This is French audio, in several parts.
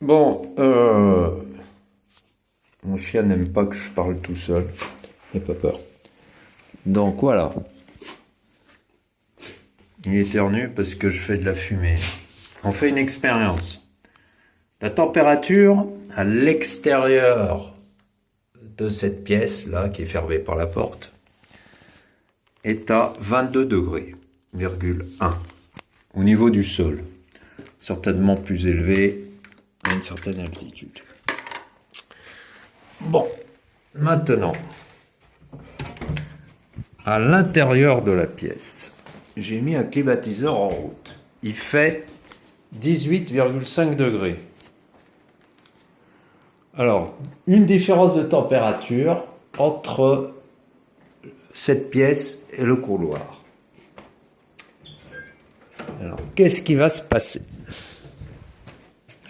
Bon, mon chien n'aime pas que je parle tout seul. N'aie pas peur. Donc voilà. Il éternue parce que je fais de la fumée. On fait une expérience. La température à l'extérieur de cette pièce-là, qui est fermée par la porte, est à 22 degrés, virgule 1, au niveau du sol. Certainement plus élevé à une certaine altitude. Bon, maintenant, à l'intérieur de la pièce, j'ai mis un climatiseur en route. Il fait 18,5 degrés. Alors, une différence de température entre cette pièce et le couloir. Alors, qu'est-ce qui va se passer?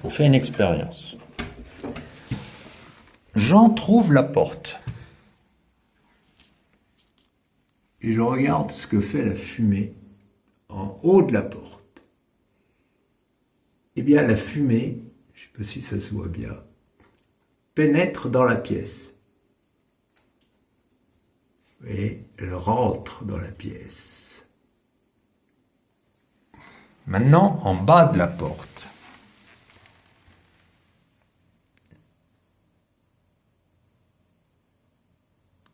On fait une expérience. J'entrouvre la porte. Et je regarde ce que fait la fumée en haut de la porte. Eh bien, la fumée, je ne sais pas si ça se voit bien, pénètre dans la pièce. Et elle rentre dans la pièce. Maintenant, en bas de la porte,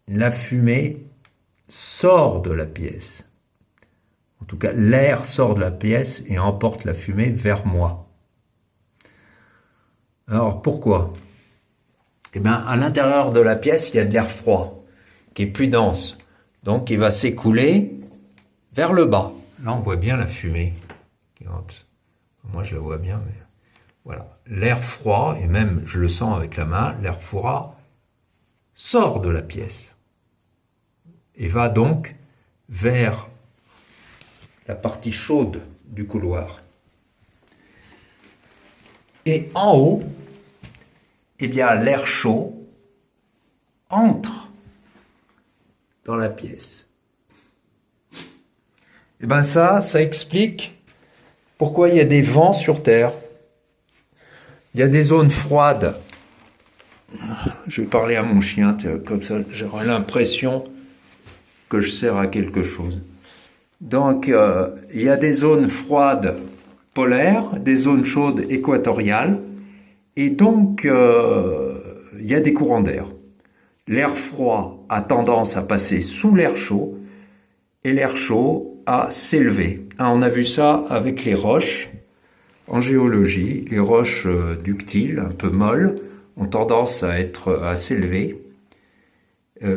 la fumée sort de la pièce. En tout cas, l'air sort de la pièce et emporte la fumée vers moi. Alors, pourquoi? Eh bien, à l'intérieur de la pièce, il y a de l'air froid, qui est plus dense. Donc, il va s'écouler vers le bas. Là, on voit bien la fumée. Moi, je la vois bien, mais voilà. L'air froid, et même, je le sens avec la main, l'air froid sort de la pièce et va donc vers la partie chaude du couloir. Et en haut, eh bien, l'air chaud entre dans la pièce. Et bien ça explique pourquoi il y a des vents sur Terre. Il y a des zones froides. Je vais parler à mon chien, comme ça j'aurai l'impression que je sers à quelque chose. Donc, il y a des zones froides polaires, des zones chaudes équatoriales, et donc, il y a des courants d'air. L'air froid a tendance à passer sous l'air chaud, et l'air chaud à s'élever. On a vu ça avec les roches en géologie. Les roches ductiles, un peu molles, ont tendance à s'élever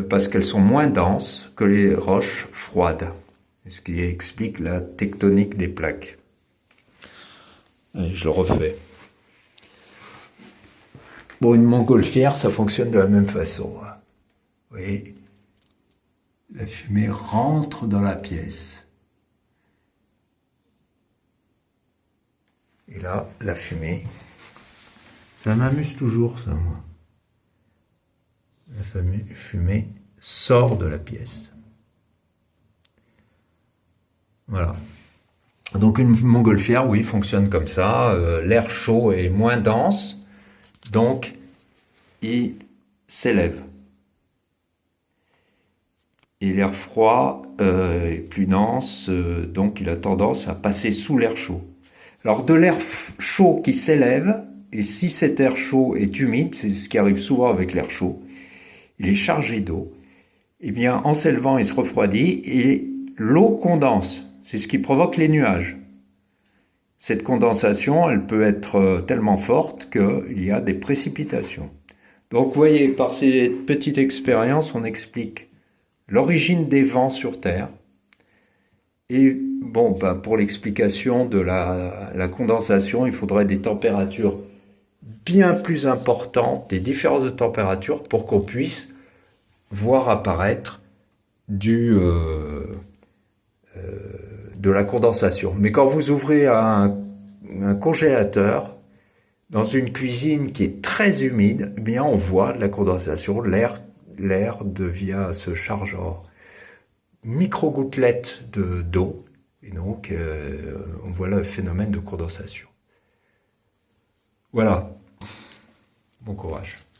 parce qu'elles sont moins denses que les roches froides, ce qui explique la tectonique des plaques. Et je le refais. Bon, une montgolfière, ça fonctionne de la même façon. Vous voyez, la fumée rentre dans la pièce. Et là, la fumée, ça m'amuse toujours, ça, moi. La fumée sort de la pièce. Voilà. Donc une montgolfière, oui, fonctionne comme ça. L'air chaud est moins dense, donc il s'élève. Et l'air froid est plus dense, donc il a tendance à passer sous l'air chaud. Alors de l'air chaud qui s'élève, et si cet air chaud est humide, c'est ce qui arrive souvent avec l'air chaud, il est chargé d'eau, eh bien en s'élevant il se refroidit et l'eau condense, c'est ce qui provoque les nuages. Cette condensation, elle peut être tellement forte qu'il y a des précipitations. Donc vous voyez, par ces petites expériences, on explique l'origine des vents sur Terre. Et bon, pour l'explication de la condensation, il faudrait des températures bien plus importantes, des différences de température pour qu'on puisse voir apparaître de la condensation. Mais quand vous ouvrez un congélateur dans une cuisine qui est très humide, eh bien on voit de la condensation, l'air se charge en micro-gouttelettes d'eau, et donc on voit le phénomène de condensation. Voilà. Bon courage.